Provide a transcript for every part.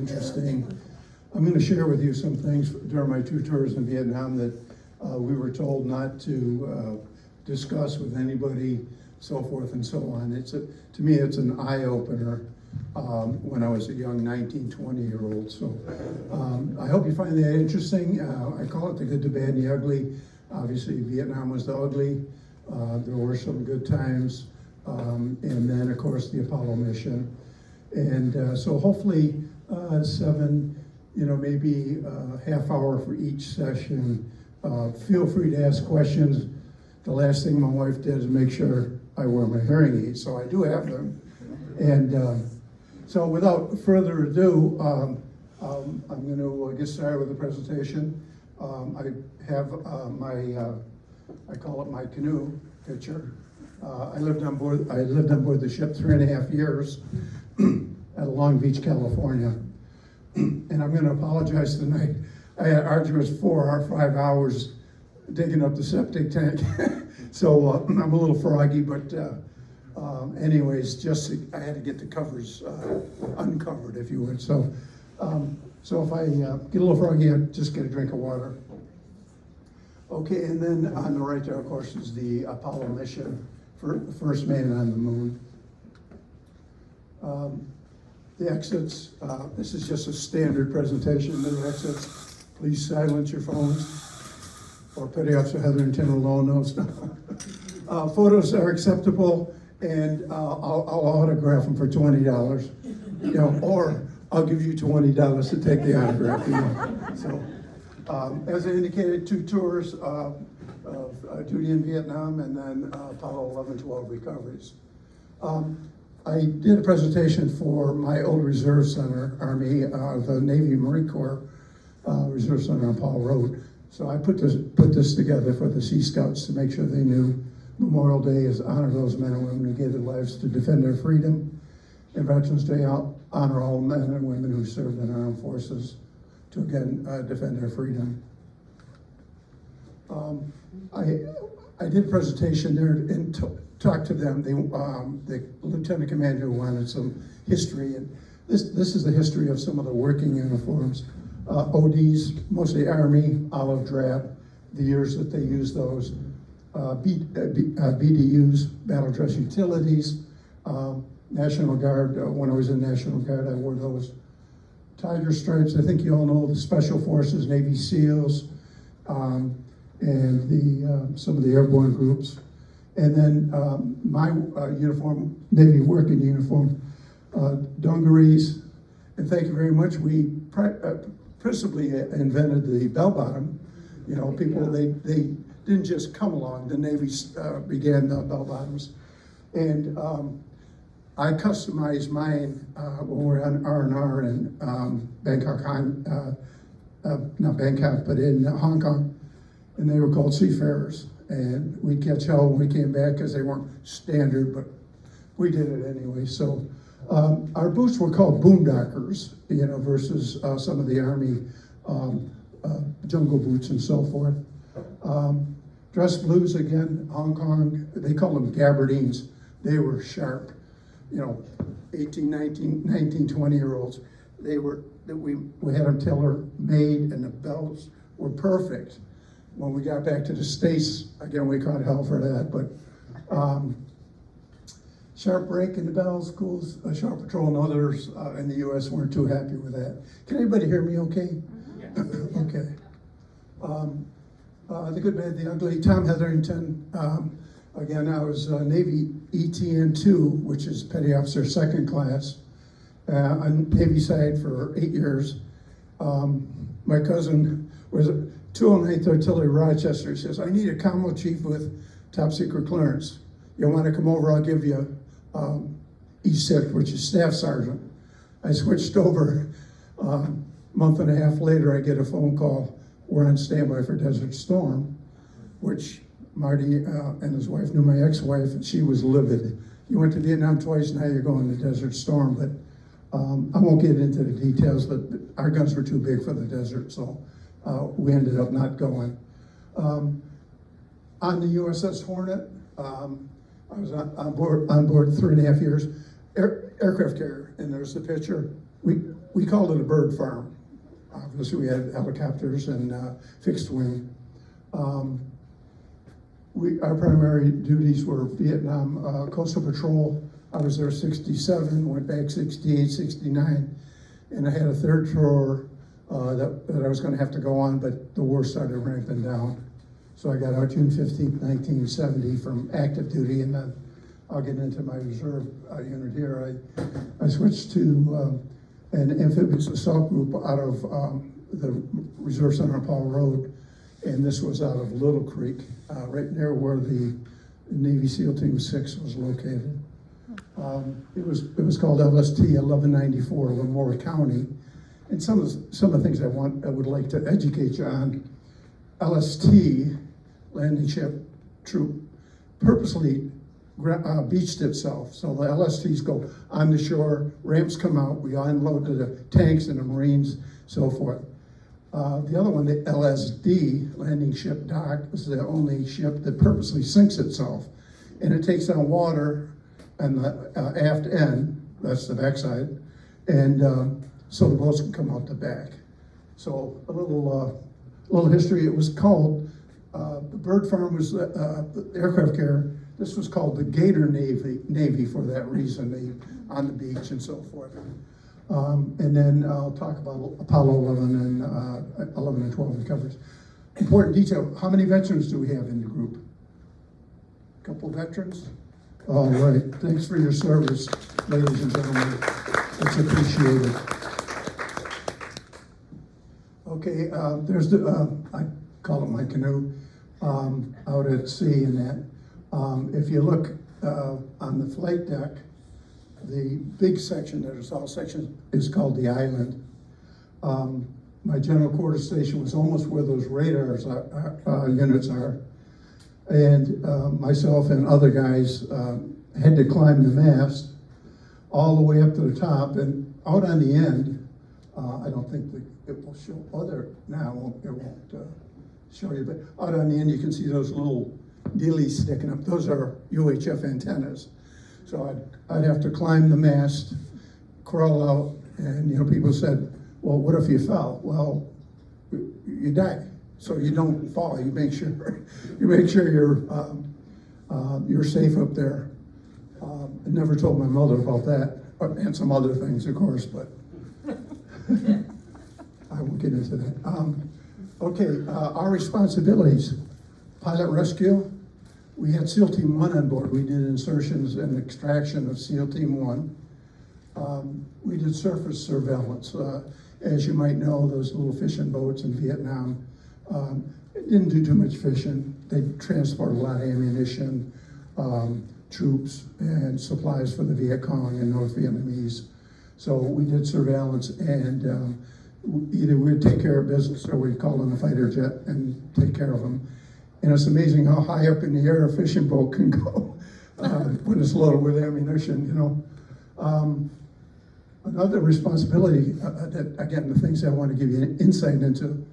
Interesting. I'm going to share with you some things during my 2 tours in Vietnam that we were told not to discuss with anybody, so forth and so on. To me, it's an eye-opener when I was a young 19, 20-year-old. So I hope you find that interesting. I call it the good, the bad, and the ugly. Obviously, Vietnam was the ugly. There were some good times. And then, of course, the Apollo mission. And so hopefully 7, maybe a half hour for each session. Feel free to ask questions. The last thing my wife did is make sure I wear my hearing aids, so I do have them. And so without further ado, I'm going to get started with the presentation. I have I call it my canoe picture. I lived on board the ship 3.5 years at Long Beach, California. And I'm going to apologize tonight. I had arguments 4 or 5 hours digging up the septic tank. So I'm a little froggy, but anyways, I had to get the covers uncovered, if you would. So if I get a little froggy, I'll just get a drink of water. Okay, and then on the right there, of course, is the Apollo mission, for the first man on the moon. The exits, this is just a standard presentation. The exits, please silence your phones, or Petty Officer Hetherington alone knows. Photos are acceptable, and I'll autograph them for $20, or I'll give you $20 to take the autograph. So, as I indicated, 2 tours of duty in Vietnam, and then Apollo 11, 12 recoveries. I did a presentation for my old Reserve Center, Army, the Navy Marine Corps Reserve Center on Paul Road. So I put this together for the Sea Scouts to make sure they knew Memorial Day is honor those men and women who gave their lives to defend our freedom. And Veterans Day, honor all men and women who served in our armed forces to again defend our freedom. I did a presentation there and talked to them. The lieutenant commander wanted some history, and this is the history of some of the working uniforms. ODs, mostly Army, olive drab, the years that they used those. BDUs, battle dress utilities. National Guard, when I was in National Guard, I wore those. Tiger stripes, I think you all know the Special Forces, Navy SEALs, and some of the airborne groups. And then my uniform, Navy working uniform, dungarees. And thank you very much. We principally invented the bell bottom. People, they didn't just come along. The Navy began the bell bottoms. And I customized mine when we were on R&R in Bangkok, not Bangkok, but in Hong Kong. And they were called Seafarers. And we'd catch hell when we came back because they weren't standard, but we did it anyway. So our boots were called boondockers, versus some of the Army jungle boots and so forth. Dress blues, again, Hong Kong, they call them gabardines. They were sharp, 18, 19, 20-year-olds. We had them tailor made, and the belts were perfect. When we got back to the States, again, we caught hell for that, but sharp break in the bell schools, Sharp Patrol and others in the U.S. weren't too happy with that. Can anybody hear me okay? Yes. Okay. The good, bad, the ugly. Tom Hetherington. Again, I was Navy ETN-2, which is Petty Officer 2nd class, on Navy side for 8 years. My cousin was 209th Artillery Rochester. He says, I need a commo chief with top secret clearance. You want to come over, I'll give you E6, which is Staff Sergeant. I switched over. Month and a half later, I get a phone call. We're on standby for Desert Storm, which Marty and his wife knew my ex-wife, and she was livid. You went to Vietnam twice, now you're going to Desert Storm. But I won't get into the details, but our guns were too big for the desert, so we ended up not going. On the USS Hornet, I was on board 3.5 years, aircraft carrier, and there's the picture. we called it a bird farm. Obviously, we had helicopters and fixed wing. Our primary duties were Vietnam Coastal Patrol. I was there 67, went back 68, 69, and I had a third tour that I was going to have to go on, but the war started ramping down. So I got out June 15th, 1970 from active duty, and then I'll get into my reserve unit here. I switched to an amphibious assault group out of the Reserve Center on Paul Road, and this was out of Little Creek, right near where the Navy SEAL Team 6 was located. It was called LST 1194, Lamora County, and some of the things I would like to educate you on. LST, landing ship troop, purposely beached itself. So the LSTs go on the shore, ramps come out, we unload the tanks and the Marines, so forth. The other one, the LSD, landing ship dock, is the only ship that purposely sinks itself. And it takes on water on the aft end, that's the backside, and so the boats can come out the back. So a little history. It was called, the bird farm was the aircraft carrier. This was called the Gator Navy for that reason, on the beach and so forth. And then I'll talk about Apollo 11 and 11 and 12 recoveries. Important detail, how many veterans do we have in the group? A couple veterans? All right, thanks for your service, ladies and gentlemen. It's appreciated. Okay, there's I call it my canoe, out at sea and that. If you look on the flight deck, the big section, there's all sections, is called the island. My general quarters station was almost where those radars units are. And myself and other guys had to climb the mast all the way up to the top, and out on the end, I don't think it will show it won't show you, but out on the end you can see those little dealies sticking up. Those are UHF antennas. So I'd have to climb the mast, crawl out, and people said, well, what if you fell? Well, you die. So you don't fall. You make sure you're safe up there. I never told my mother about that, and some other things, of course, but I won't get into that. Okay, our responsibilities: pilot rescue. We had SEAL Team 1 on board. We did insertions and extraction of SEAL Team 1. We did surface surveillance. As you might know, those little fishing boats in Vietnam didn't do too much fishing. They transport a lot of ammunition, troops, and supplies for the Viet Cong and North Vietnamese. So we did surveillance, and either we'd take care of business or we'd call in a fighter jet and take care of them. And it's amazing how high up in the air a fishing boat can go when it's loaded with ammunition, Another responsibility, that again, the things I want to give you an insight into,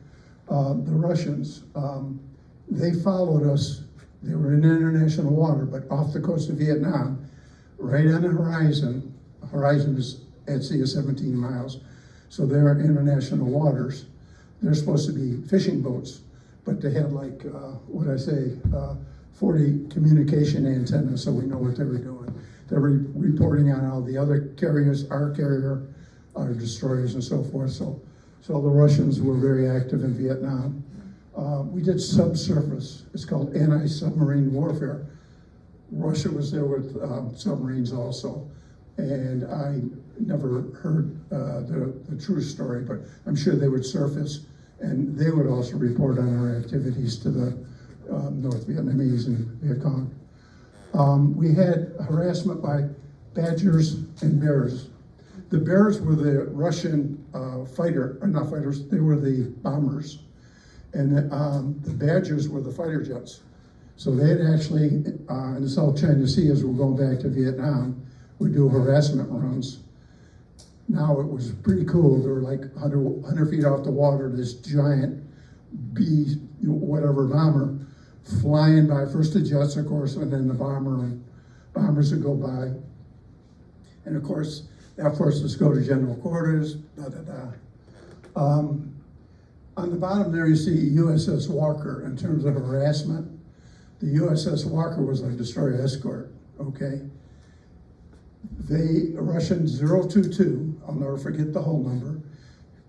the Russians, they followed us. They were in international water, but off the coast of Vietnam, right on the horizon. The horizon is at sea is 17 miles, so they're in international waters. They're supposed to be fishing boats, but they had 40 communication antennas, so we know what they were doing. They were reporting on all the other carriers, our carrier, our destroyers, and so forth. So the Russians were very active in Vietnam. We did subsurface. It's called anti-submarine warfare. Russia was there with submarines also, and I never heard the true story, but I'm sure they would surface, and they would also report on our activities to the North Vietnamese and Viet Cong. We had harassment by badgers and bears. The bears were the Russian not fighters, they were the bombers. And the badgers were the fighter jets. So they had actually, in the South China Sea, as we're going back to Vietnam, we do harassment runs. Now it was pretty cool. They were like 100 feet off the water, this giant B, whatever bomber, flying by, first the jets, of course, and then the bombers would go by. And of course, Of course, let's go to general quarters, da-da-da. On the bottom there, you see USS Walker in terms of harassment. The USS Walker was a destroyer escort, okay? The Russian 022, I'll never forget the whole number,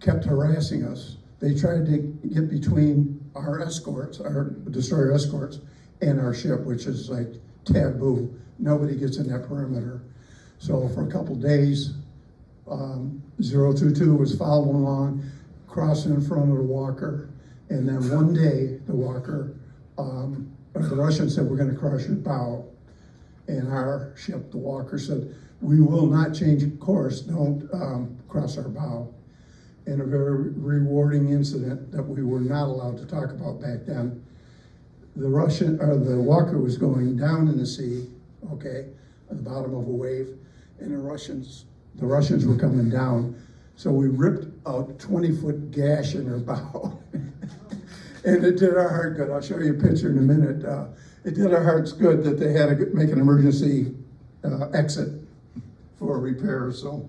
kept harassing us. They tried to get between our escorts, our destroyer escorts, and our ship, which is like taboo. Nobody gets in that perimeter. So for a couple days, 022 was following along, crossing in front of the Walker, and then one day the Walker, the Russians said, "We're going to cross your bow," and our ship, the Walker, said, "We will not change course. Don't cross our bow." And a very rewarding incident that we were not allowed to talk about back then. The Walker was going down in the sea, okay, at the bottom of a wave, and the Russians were coming down. So we ripped a 20-foot gash in her bow. And it did our heart good. I'll show you a picture in a minute. It did our hearts good that they had to make an emergency exit for repair. So,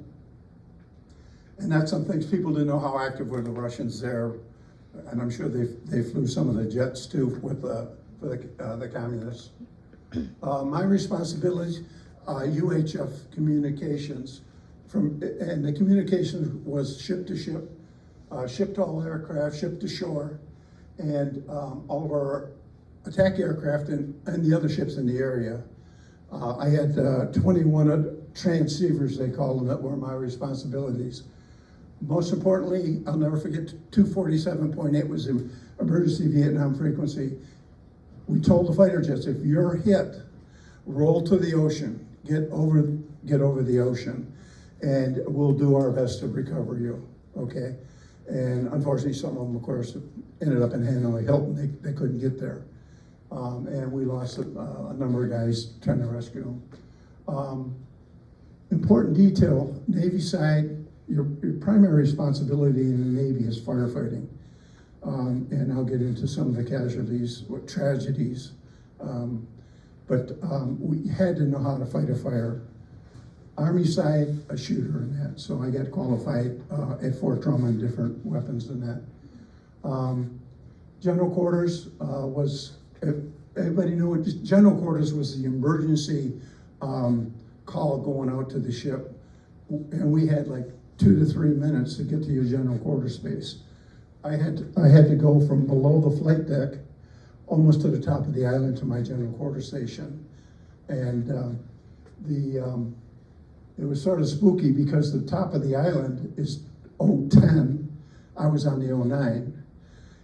and that's some things people didn't know how active were the Russians there. And I'm sure they flew some of the jets too with for the communists. My responsibilities, UHF communications, and the communications was ship to ship, ship to all aircraft, ship to shore, and all of our attack aircraft and the other ships in the area. I had 21 transceivers, they called them, that were my responsibilities. Most importantly, I'll never forget, 247.8 was the emergency Vietnam frequency. We told the fighter jets, if you're hit, roll to the ocean, get over the ocean, and we'll do our best to recover you, okay? And unfortunately, some of them, of course, ended up in Hanoi Hilton. They couldn't get there. And we lost a number of guys trying to rescue them. Important detail, Navy side, your primary responsibility in the Navy is firefighting. And I'll get into some of the casualties, tragedies. But we had to know how to fight a fire. Army side, a shooter in that. So I got qualified at Fort Drum on different weapons than that. General quarters was, everybody know what general quarters was the emergency call going out to the ship. And we had like 2 to 3 minutes to get to your general quarter space. I had to go from below the flight deck almost to the top of the island to my general quarter station. And it was sort of spooky because the top of the island is 010. I was on the 09.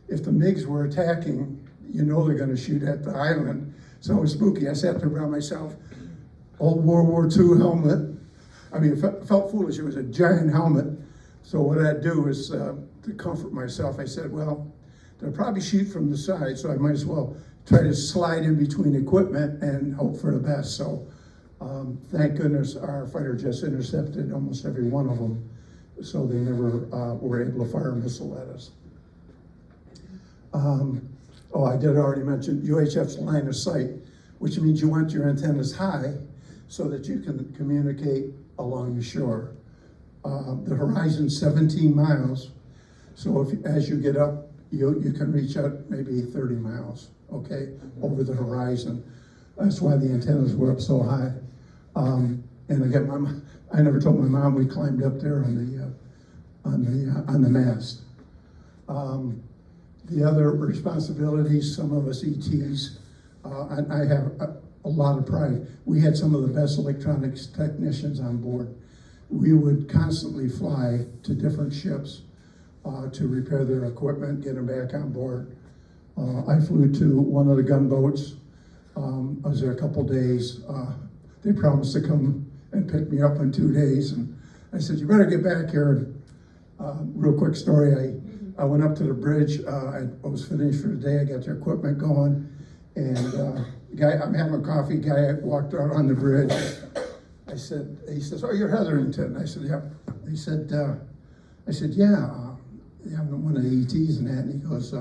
If the MiGs were attacking, you know they're gonna shoot at the island. So it was spooky. I sat there by myself, old World War II helmet. I mean, it felt foolish. It was a giant helmet. So what I'd do is, to comfort myself, I said, well, they'll probably shoot from the side, so I might as well try to slide in between equipment and hope for the best. So thank goodness our fighter jets intercepted almost every one of them, so they never were able to fire a missile at us. I did already mention UHF's line of sight, which means you want your antennas high so that you can communicate along the shore. The horizon's 17 miles, so as you get up, you can reach out maybe 30 miles, okay, over the horizon. That's why the antennas were up so high. And again, I never told my mom we climbed up there on the mast. The other responsibilities, some of us ETs, and I have a lot of pride. We had some of the best electronics technicians on board. We would constantly fly to different ships to repair their equipment, get them back on board. I flew to one of the gunboats. I was there a couple days. They promised to come and pick me up in 2 days, and I said, you better get back here. Real quick story, I went up to the bridge. I was finished for the day. I got their equipment going, and I'm having coffee. Guy walked out on the bridge. He says, oh, you're Hetherington. I said, yeah. He said, yeah, I'm one of the ETs and that. And he goes,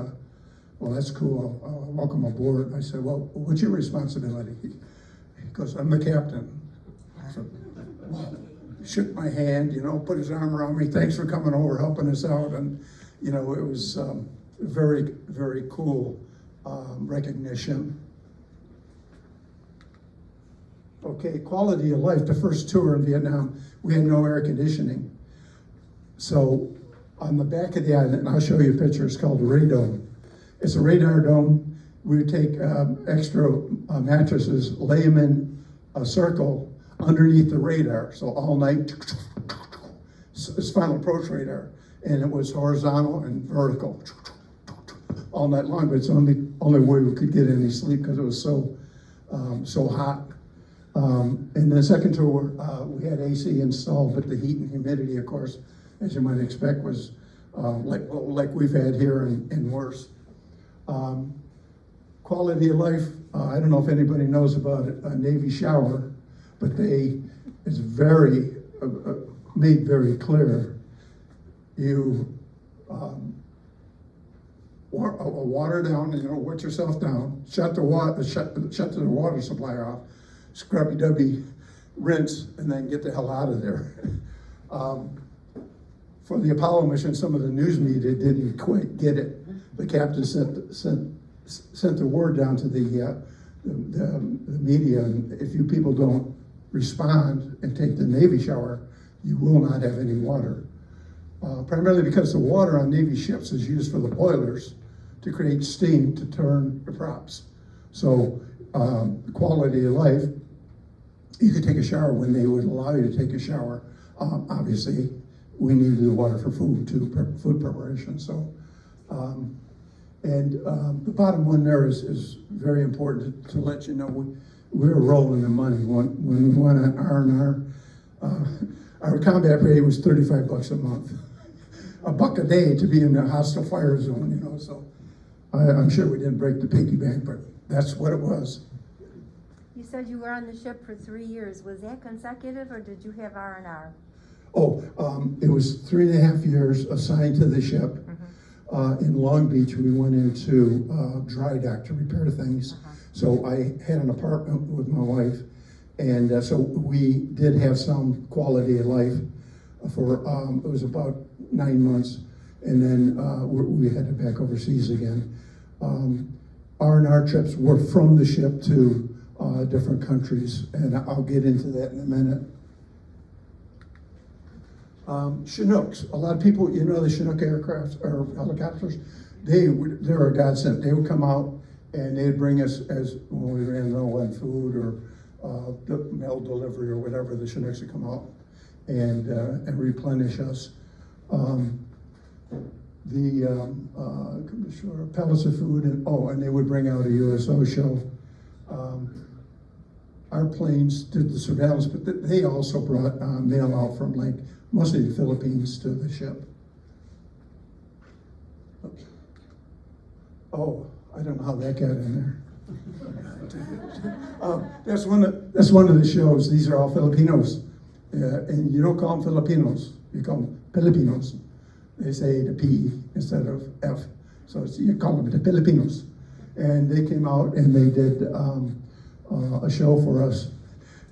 well, that's cool. Welcome aboard. I said, well, what's your responsibility? He goes, I'm the captain. I said, well, shook my hand, you know, put his arm around me, thanks for coming over, helping us out, and, you know, it was very, very cool recognition. Okay, quality of life. The first tour in Vietnam, we had no air conditioning. So on the back of the island, and I'll show you a picture, it's called a radome. It's a radar dome. We would take extra mattresses, lay them in a circle underneath the radar. So all night, it's final approach radar. And it was horizontal and vertical all night long, but it's only way we could get any sleep because it was so hot. And the second tour, we had AC installed, but the heat and humidity, of course, as you might expect, was like we've had here and worse. Quality of life, I don't know if anybody knows about a Navy shower, but it's very, made very clear. You water down, you know, wet yourself down, shut the water supply off, scrubby-dubby, rinse, and then get the hell out of there. For the Apollo mission, some of the news media didn't quite get it. The captain sent the word down to the media, and if you people don't respond and take the Navy shower, you will not have any water. Primarily because the water on Navy ships is used for the boilers to create steam to turn the props. So quality of life, you could take a shower when they would allow you to take a shower. Obviously, we needed the water for food too, food preparation. So, the bottom one there is very important to let you know we're rolling the money. When we went on R&R, our combat pay was $35 a month. $1 a day to be in the hostile fire zone, you know, so I'm sure we didn't break the piggy bank, but that's what it was. You said you were on the ship for 3 years. Was that consecutive, or did you have R&R? It was 3.5 years assigned to the ship. Mm-hmm. In Long Beach, we went into dry dock to repair things. Uh-huh. So I had an apartment with my wife, and so we did have some quality of life for, it was about 9 months, and then we headed back overseas again. R&R trips were from the ship to different countries, and I'll get into that in a minute. Chinooks, a lot of people, you know, the Chinook aircraft or helicopters, they were a godsend. They would come out and they'd bring us, as when we ran low on food or mail delivery or whatever, the Chinooks would come out and replenish us. Pellets of food, and they would bring out a USO show. Our planes did the surveillance, but they also brought mail out from mostly the Philippines to the ship. Oops. Oh, I don't know how that got in there. That's one of the shows. These are all Filipinos, and you don't call them Filipinos. You call them Filipinos. They say the P instead of F, so you call them the Filipinos. And they came out and they did a show for us.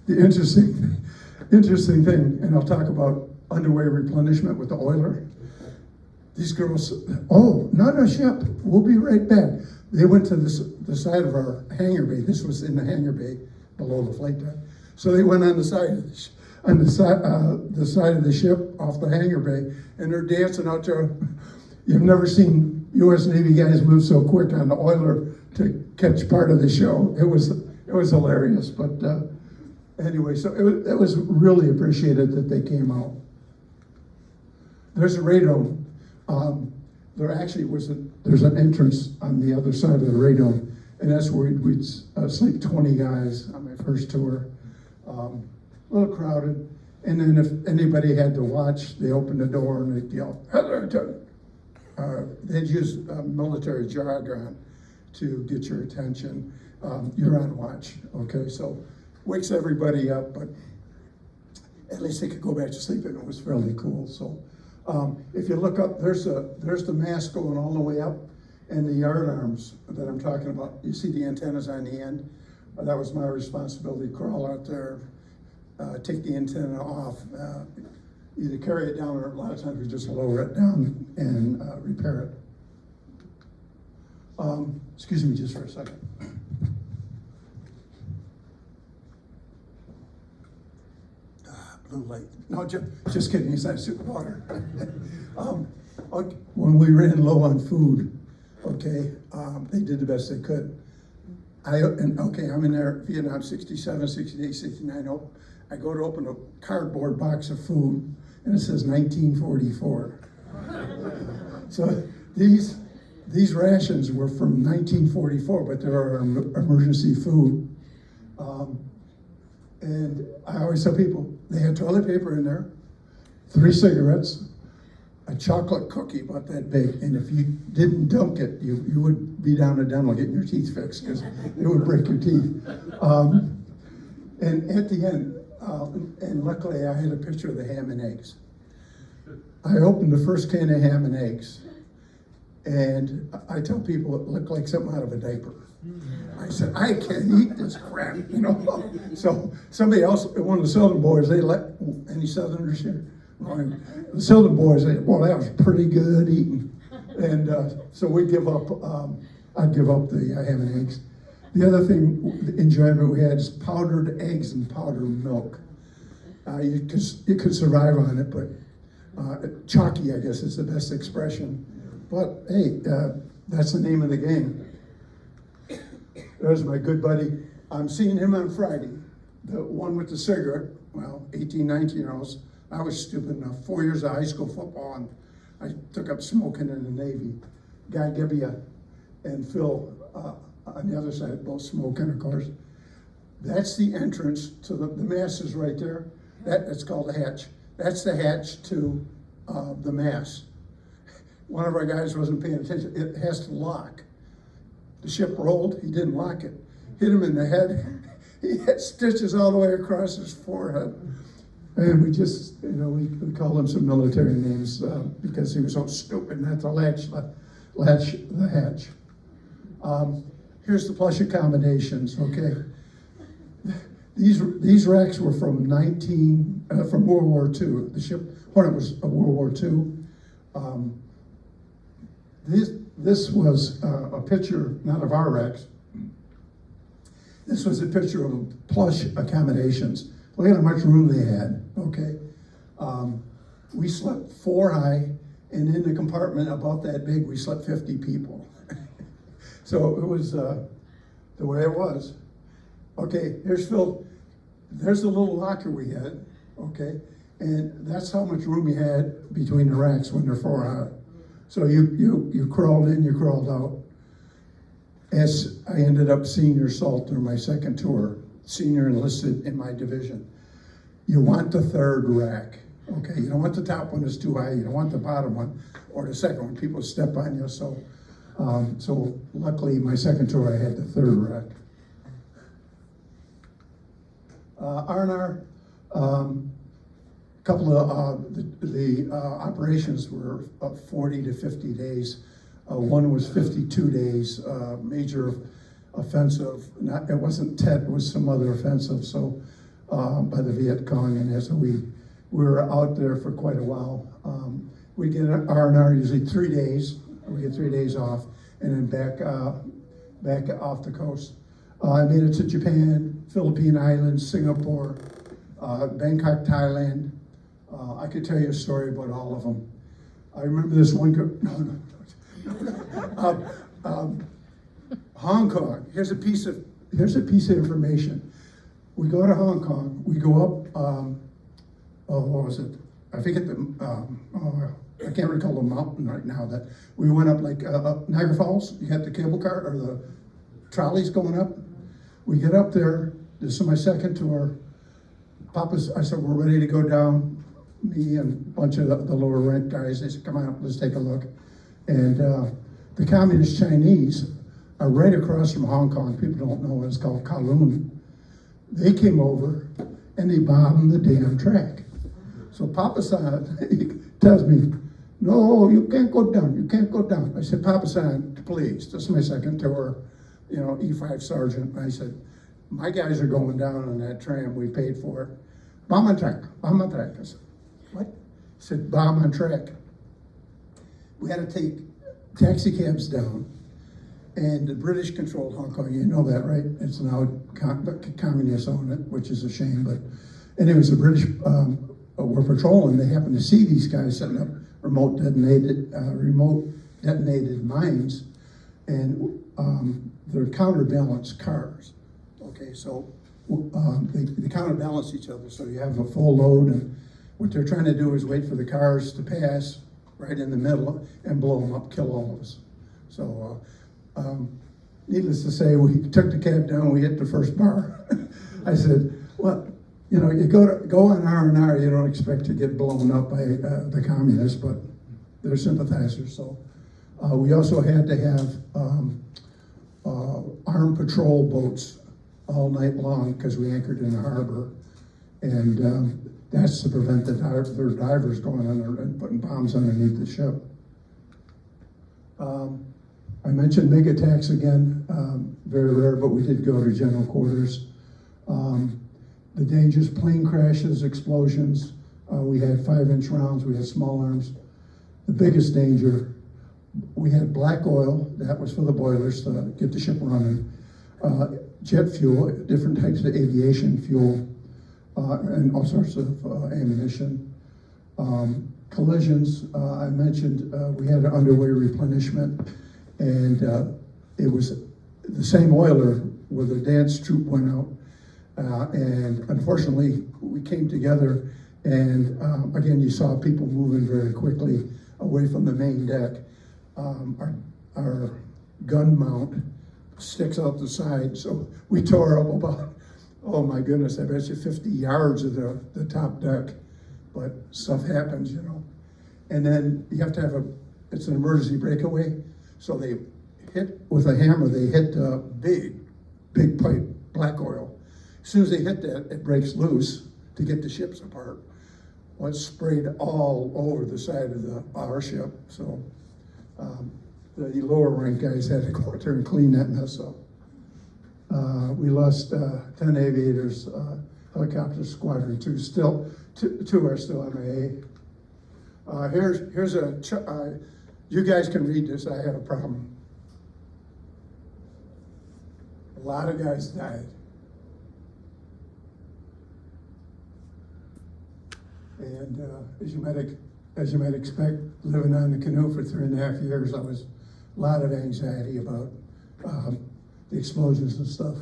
The interesting thing, and I'll talk about underway replenishment with the oiler. These girls, not a ship, we'll be right back. They went to the side of our hangar bay. This was in the hangar bay below the flight deck. So they went on the side of the side of the ship off the hangar bay, and they're dancing out there. You've never seen U.S. Navy guys move so quick on the oiler to catch part of the show. It was hilarious, but anyway, so it was really appreciated that they came out. There's a radome. There's an entrance on the other side of the radome, and that's where we'd sleep 20 guys on my first tour. A little crowded, and then if anybody had to watch, they opened the door and they'd yell, "Hetherington!" They'd use military jargon to get your attention. You're on watch, okay? So wakes everybody up, but at least they could go back to sleep, and it was fairly cool. So if you look up, there's the mast going all the way up, and the yard arms that I'm talking about. You see the antennas on the end? That was my responsibility, crawl out there, take the antenna off, either carry it down, or a lot of times we just lower it down and repair it. Excuse me just for a second. Blue light. No, just kidding. It's not soup water. Okay, when we ran low on food, okay, they did the best they could. I'm in there, Vietnam, 67, 68, 69. I go to open a cardboard box of food, and it says 1944. So these rations were from 1944, but they were emergency food. And I always tell people, they had toilet paper in there, 3 cigarettes, a chocolate cookie about that big, and if you didn't dunk it, you would be down to dental getting your teeth fixed, because it would break your teeth. And at the end, and luckily I had a picture of the ham and eggs. I opened the first can of ham and eggs, and I tell people it looked like something out of a diaper. I said, I can't eat this crap, you know. So somebody else, one of the Southern boys, they let, any Southerners here? The Southern boys, they, well, that was pretty good eating. And so we give up, I'd give up the ham and eggs. The other thing, the enjoyment we had is powdered eggs and powdered milk. You could survive on it, but chalky, I guess, is the best expression. But hey, that's the name of the game. There's my good buddy. I'm seeing him on Friday. The one with the cigarette, well, 18, 19-year-olds. I was stupid enough. 4 years of high school football, and I took up smoking in the Navy. Guy Gibbia and Phil on the other side, both smoking, of course. That's the entrance to the mass is right there. That's called the hatch. That's the hatch to the mass. One of our guys wasn't paying attention. It has to lock. The ship rolled, he didn't lock it. Hit him in the head. He had stitches all the way across his forehead. And we just, we called him some military names because he was so stupid not to latch the hatch. Here's the plush accommodations, okay? These racks were from from World War II. The ship Hornet was a World War II. This was a picture, not of our racks. This was a picture of plush accommodations. Look at how much room they had, okay? We slept 4 high, and in the compartment about that big, we slept 50 people. So it was the way it was. Okay, here's Phil. There's the little locker we had, okay? And that's how much room you had between the racks when they're 4 high. So you crawled in, you crawled out. As I ended up senior salter my second tour, senior enlisted in my division. You want the 3rd rack, okay? You don't want the top one that's too high. You don't want the bottom one or the second one. People step on you. So luckily my second tour I had the 3rd rack. R&R, couple of the operations were 40 to 50 days. One was 52 days, major offensive. It wasn't Tet, it was some other offensive. So by the Viet Cong, and so we were out there for quite a while. We get R&R usually 3 days. We get 3 days off, and then back off the coast. I made it to Japan, Philippine Islands, Singapore, Bangkok, Thailand. I could tell you a story about all of them. I remember this one girl, Hong Kong. Here's a piece of information. We go to Hong Kong. We go up. What was it? I forget I can't recall the mountain right now. That we went up like up Niagara Falls. You got the cable car or the trolleys going up. We get up there. This is my second tour. I said, we're ready to go down. Me and a bunch of the lower rank guys, they said, come on, let's take a look. And the Communist Chinese are right across from Hong Kong. People don't know, it's called Kowloon. They came over and they bombed the damn track. So Papa San tells me, no, you can't go down, you can't go down. I said, Papa San, please, this is my second tour, E5 sergeant. I said, my guys are going down on that tram, we paid for it. bomb on track, bomb on track. I said, what? He said, bomb on track. We had to take taxi cabs down, and the British controlled Hong Kong. You know that, right? It's now communists own it, which is a shame. But anyways, the British were patrolling. They happened to see these guys setting up remote detonated mines, and they're counterbalanced cars. Okay, so they counterbalance each other, so you have a full load, and what they're trying to do is wait for the cars to pass right in the middle and blow them up, kill all of us. So needless to say, we took the cab down, we hit the first bar. I said, well, you know, you go on R&R, you don't expect to get blown up by the communists, but they're sympathizers. So we also had to have armed patrol boats all night long because we anchored in the harbor, and that's to prevent their divers going under and putting bombs underneath the ship. I mentioned MiG attacks again, very rare, but we did go to general quarters. The dangers, plane crashes, explosions. We had 5-inch rounds, we had small arms. The biggest danger, we had black oil, that was for the boilers to get the ship running. Jet fuel, different types of aviation fuel, and all sorts of ammunition. Collisions, I mentioned we had an underway replenishment, and it was the same oiler where the dance troupe went out. And unfortunately, we came together, and again, you saw people moving very quickly away from the main deck. Our gun mount sticks out the side, so we tore up about, oh my goodness, I bet you 50 yards of the top deck, but stuff happens, you know. And then you have to have it's an emergency breakaway, so they hit with a hammer, they hit a big pipe, black oil. As soon as they hit that, it breaks loose to get the ships apart. Well, it's sprayed all over the side of our ship, so the lower rank guys had to go out there and clean that mess up. We lost 10 aviators, helicopter squadron 2, two are still MIA. Here's you guys can read this, I had a problem. A lot of guys died. And as you might expect, living on the canoe for 3.5 years, I was a lot of anxiety about the explosions and stuff.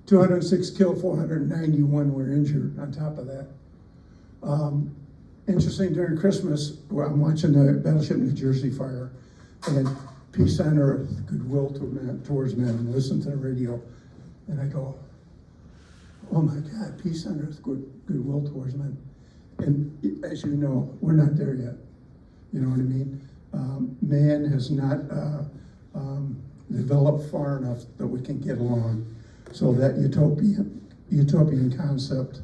206 killed, 491 were injured on top of that. Interesting, during Christmas, where I'm watching the Battleship New Jersey fire, and peace on earth, goodwill towards men, and listen to the radio, and I go, oh my God, peace on earth, goodwill towards men. And as you know, we're not there yet. You know what I mean? Man has not developed far enough that we can get along. So that utopian concept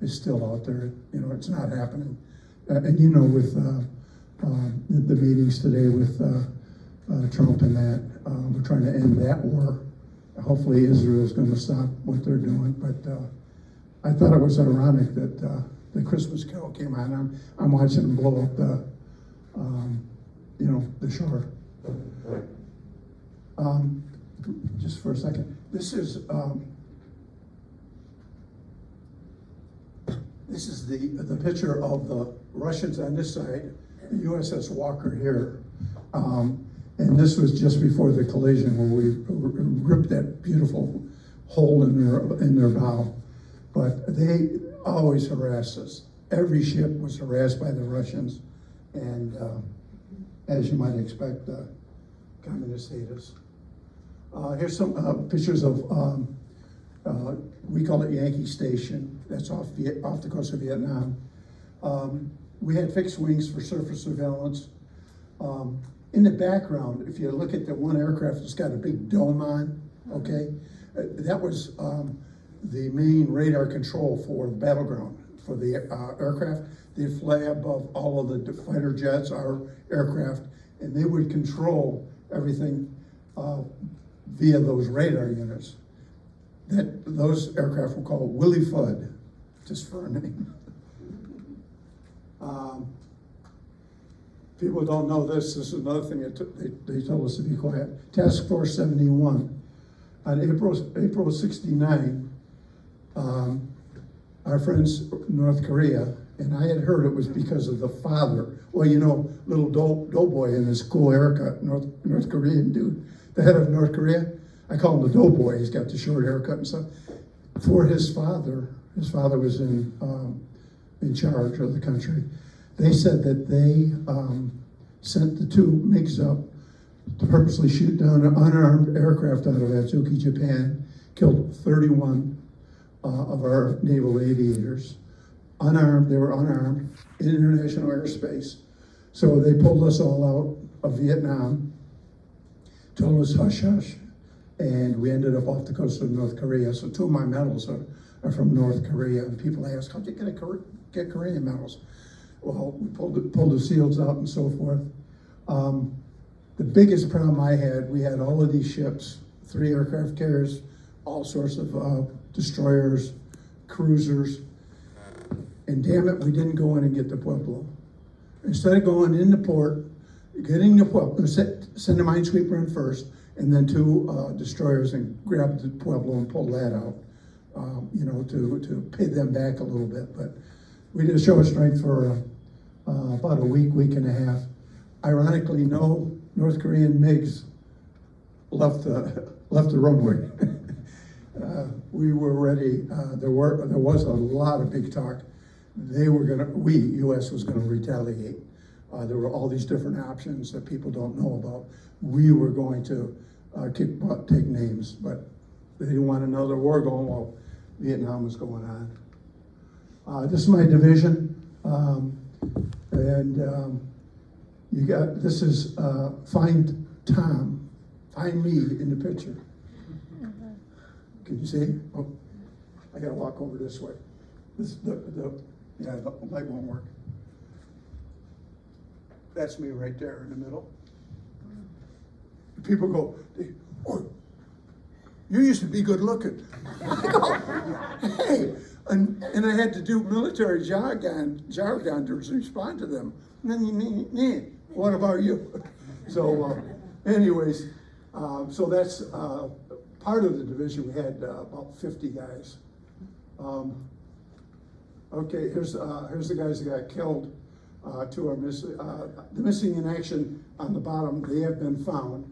is still out there. You know, it's not happening. And you know, with the meetings today with Trump and that, we're trying to end that war. Hopefully Israel's going to stop what they're doing. But I thought it was ironic that the Christmas Carol came on. I'm watching them blow up the shore. Just for a second, this is the picture of the Russians on this side, the USS Walker here, and this was just before the collision where we ripped that beautiful hole in their bow. But they always harassed us. Every ship was harassed by the Russians, and as you might expect, communists hate us. Here's some pictures of, we call it Yankee Station. That's off the coast of Vietnam. We had fixed wings for surface surveillance. In the background, if you look at the one aircraft that's got a big dome on, okay, that was the main radar control for the battleground, for the aircraft. They'd fly above all of the fighter jets, our aircraft, and they would control everything via those radar units. Those aircraft were called Willie Fudd. just for a name. People don't know this. This is another thing they told us to be quiet. Task Force 71. On April 69, our friends North Korea, and I had heard it was because of the father. Well, you know, little doughboy in his cool haircut, North Korean dude, the head of North Korea. I call him the doughboy. He's got the short haircut and stuff. For his father was in charge of the country. They said that they sent the two MiGs up to purposely shoot down an unarmed aircraft out of Atsuki, Japan, killed 31 of our naval aviators. Unarmed, they were unarmed, in international airspace. So they pulled us all out of Vietnam, told us hush hush, and we ended up off the coast of North Korea. So two of my medals are from North Korea. And people ask, how'd you get Korean medals? Well, we pulled the seals out and so forth. The biggest problem I had, we had all of these ships, 3 aircraft carriers, all sorts of destroyers, cruisers, and damn it, we didn't go in and get the Pueblo. Instead of going into port, getting the Pueblo, send a minesweeper in first, and then 2 destroyers and grab the Pueblo and pull that out, to pay them back a little bit. But we did a show of strength for about a week and a half. Ironically, no North Korean MiGs left the runway. We were ready. There was a lot of big talk. U.S. was gonna retaliate. There were all these different options that people don't know about. We were going to kick butt, take names, but they didn't want another war going while Vietnam was going on. This is my division, this is find Tom, find me in the picture. Can you see? Oh, I gotta walk over this way. The light won't work. That's me right there in the middle. People go, oh, you used to be good looking. I go, hey, and I had to do military jargon to respond to them. What about you? So, anyways, so that's part of the division. We had about 50 guys. Okay, here's the guys that got killed. 2 are missing. The missing in action on the bottom, they have been found.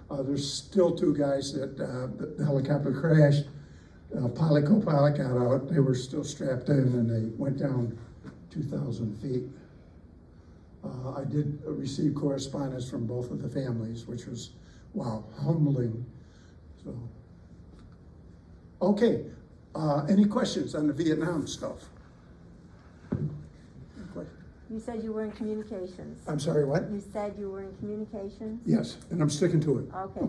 There's still 2 guys that the helicopter crashed. Pilot, co-pilot got out. They were still strapped in and they went down 2,000 feet. I did receive correspondence from both of the families, which was, wow, humbling. So, okay, any questions on the Vietnam stuff? You said you were in communications. I'm sorry, what? You said you were in communications? Yes, and I'm sticking to it. Okay.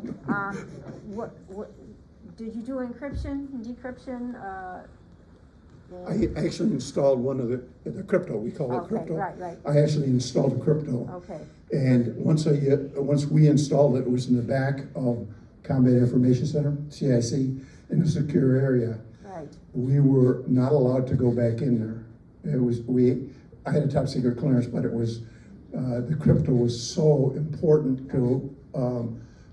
What did you do encryption, decryption? I actually installed one of the crypto. We call it crypto. Right. I actually installed a crypto. Okay. And once we installed it, it was in the back of Combat Information Center, CIC, in a secure area. Right. We were not allowed to go back in there. I had a top secret clearance, but it was the crypto was so important to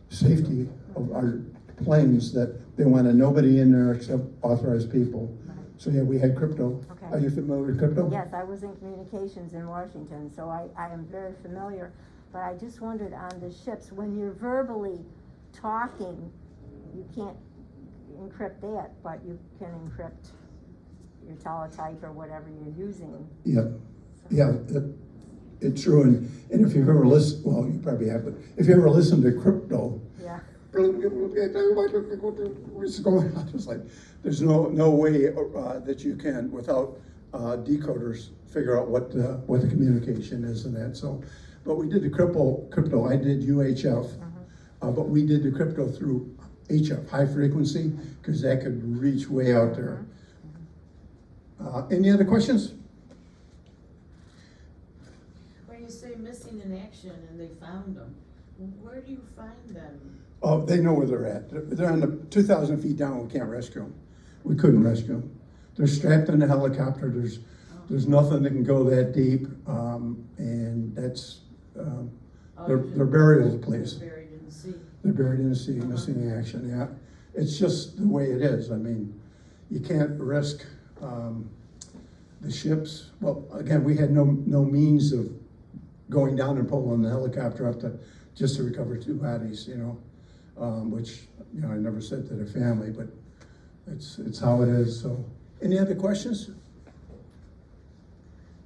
safety of our planes that they wanted nobody in there except authorized people. So yeah, we had crypto. Okay. Are you familiar with crypto? Yes, I was in communications in Washington, so I am very familiar. But I just wondered on the ships, when you're verbally talking, you can't encrypt that, but you can encrypt your teletype or whatever you're using. Yeah, it's true. And if you've ever listened, well, you probably have, but if you ever listened to crypto, yeah. What's going on? It's like there's no way that you can without decoders figure out what the communication is and that. So, but we did the crypto. I did UHF, but we did the crypto through HF, high frequency, because that could reach way out there. Any other questions? When you say missing in action and they found them, where do you find them? Oh, they know where they're at. They're on the 2,000 feet down. We can't rescue them. We couldn't rescue them. They're strapped in the helicopter, there's nothing that can go that deep, and that's, they're buried in the place. They're buried in the sea. They're buried in the sea, missing in action, yeah. It's just the way it is. I mean, you can't risk the ships. Well, again, we had no means of going down and pulling the helicopter up just to recover 2 bodies, which, I never said to the family, but it's how it is, so. Any other questions?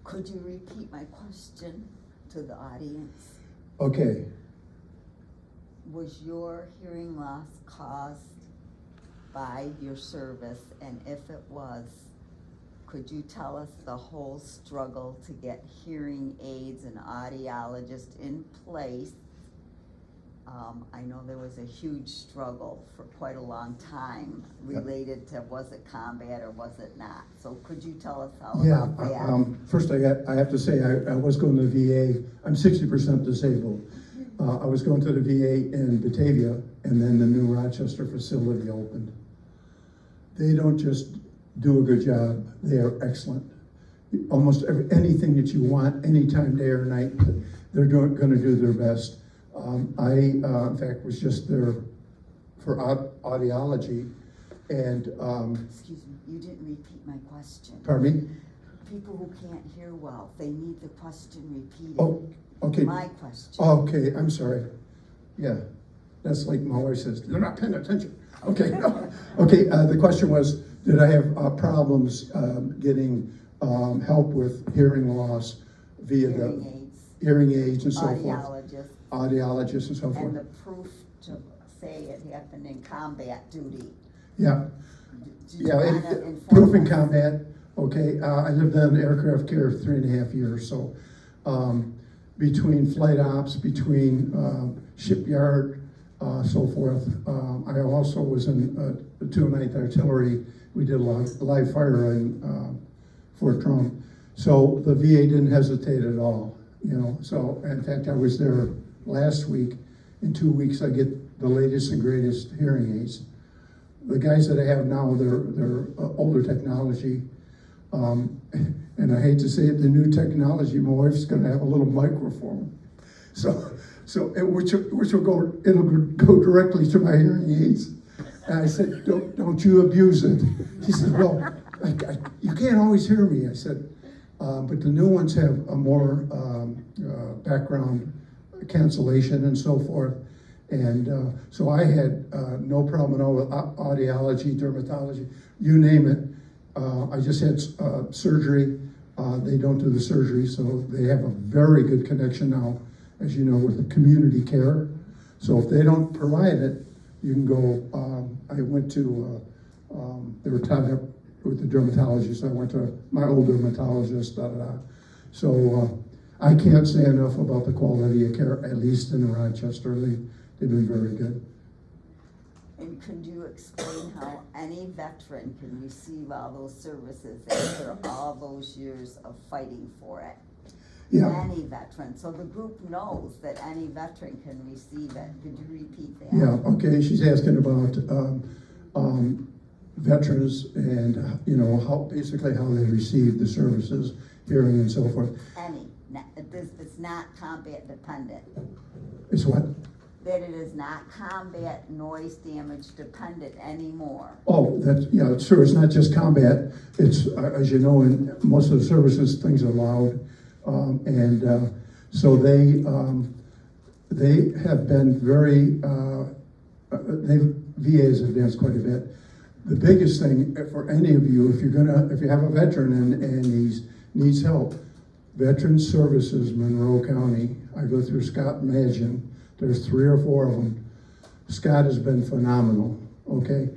Could you repeat my question to the audience? Okay, Was your hearing loss caused by your service? And if it was, could you tell us the whole struggle to get hearing aids and audiologists in place? I know there was a huge struggle for quite a long time related to, was it combat or was it not? So could you tell us how yeah, about that? first I have to say, I was going to the VA, I'm 60% disabled. I was going to the VA in Batavia, and then the new Rochester facility opened. They don't just do a good job, they are excellent. Almost anything that you want, anytime, day or night, they're gonna do their best. I, in fact, was just there for audiology, and, Excuse me, you didn't repeat my question. pardon me? People who can't hear well, they need the question repeated. Oh, okay. My question. Okay, I'm sorry. Yeah, that's like my wife says, they're not paying attention. Okay, no. Okay, the question was, did I have problems getting help with hearing loss via Hearing the aids, hearing aids and so forth? audiologists, Audiologists and so and forth. the proof to say it happened in combat duty. Yeah, Did you yeah, wanna inform proof in us? combat. Okay, I lived on aircraft carrier 3.5 years, so between flight ops, between shipyard, so forth. I also was in the 209th Artillery. We did a live fire in Fort Drum. So the VA didn't hesitate at all, So in fact, I was there last week. In 2 weeks, I get the latest and greatest hearing aids. The guys that I have now, they're older technology. And I hate to say it, the new technology, my wife's gonna have a little microphone. Which it'll go directly to my hearing aids. And I said, don't you abuse it. She said, well, you can't always hear me. I said, but the new ones have a more background cancellation and so forth. And so I had no problem at all with audiology, dermatology, you name it. I just had surgery. They don't do the surgery, so they have a very good connection now, as you know, with the community care. So if they don't provide it, you can go, I went to, they were tied up with the dermatologist, so I went to my old dermatologist, So I can't say enough about the quality of care, at least in Rochester. They've been very good. And could you explain how any veteran can receive all those services after all those years of fighting for it? Yeah. Any veteran, so the group knows that any veteran can receive it. Could you repeat that? Yeah, okay, she's asking about veterans and, basically how they receive the services, hearing and so forth. Any, it's not combat dependent. It's what? That it is not combat noise damage dependent anymore. Oh, sure, it's not just combat, it's, as you know, in most of the services, things are loud. So they have been very, VA has advanced quite a bit. The biggest thing for any of you, if you have a veteran and he needs help, Veteran Services, Monroe County, I go through Scott Magin, there's 3 or 4 of them. Scott has been phenomenal, okay?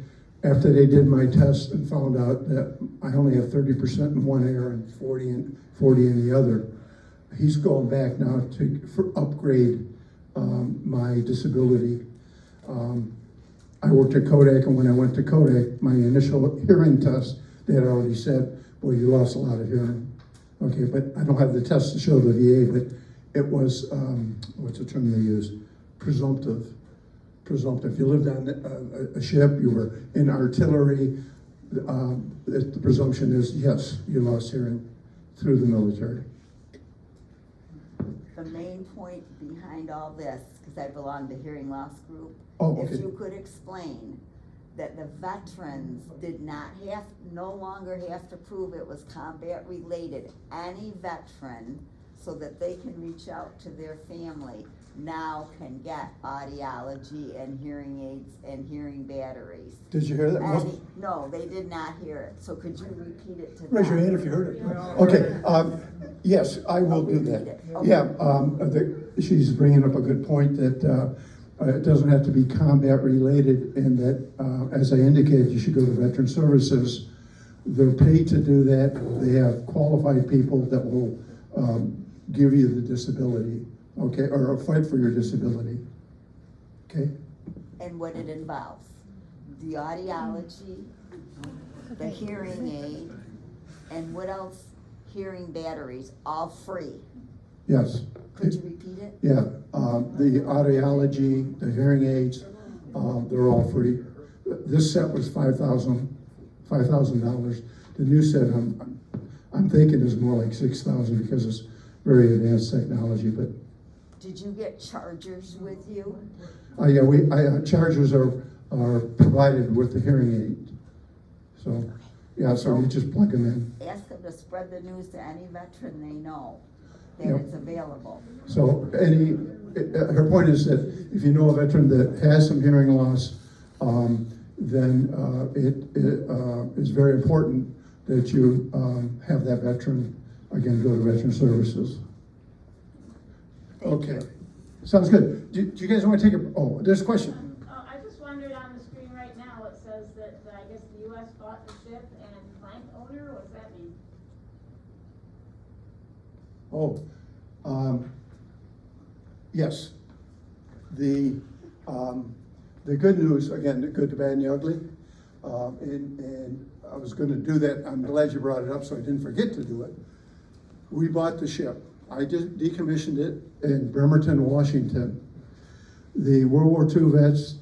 After they did my test and found out that I only have 30% in one ear and 40 in the other, he's going back now to upgrade my disability. I worked at Kodak, and when I went to Kodak, my initial hearing test, they had already said, boy, you lost a lot of hearing. Okay, but I don't have the test to show the VA, but it was, what's the term they use? Presumptive. You lived on a ship, you were in artillery, the presumption is, yes, you lost hearing through the military. The main point behind all this, because I belong to hearing loss group, Oh, if okay. you could explain that the veterans did not have, no longer have to prove it was combat related, any veteran, so that they can reach out to their family, now can get audiology and hearing aids and hearing batteries. Did you hear that? No, they did not hear it, so could you repeat it to them? Raise your hand if you heard it. Okay, yes, I will do that. Okay. Yeah, she's bringing up a good point that it doesn't have to be combat related, and that, as I indicated, you should go to Veteran Services. They're paid to do that. They have qualified people that will give you the disability, okay, or fight for your disability, okay? And what it involves, the audiology, the hearing aid, and what else? Hearing batteries, all free. Yes. Could you repeat it? Yeah, the audiology, the hearing aids, they're all free. This set was $5,000. The new set, I'm thinking is more like 6,000 because it's very advanced technology, but. Did you get chargers with you? Yeah, chargers are provided with the hearing aid. So, yeah, so you just plug them in. Ask them to spread the news to any veteran they know that Yep. it's available. So her point is that if you know a veteran that has some hearing loss, then it is very important that you have that veteran, again, go to Veteran Services. Thank Okay, you. sounds good. Do you guys want to take there's a question. I just wondered on the screen right now, it says that I guess the US bought the ship and plank owner, what's that mean? Yes. The good news, again, the good, the bad, and the ugly, and I was gonna do that, I'm glad you brought it up, so I didn't forget to do it. We bought the ship. I just decommissioned it in Bremerton, Washington. The World War II vets,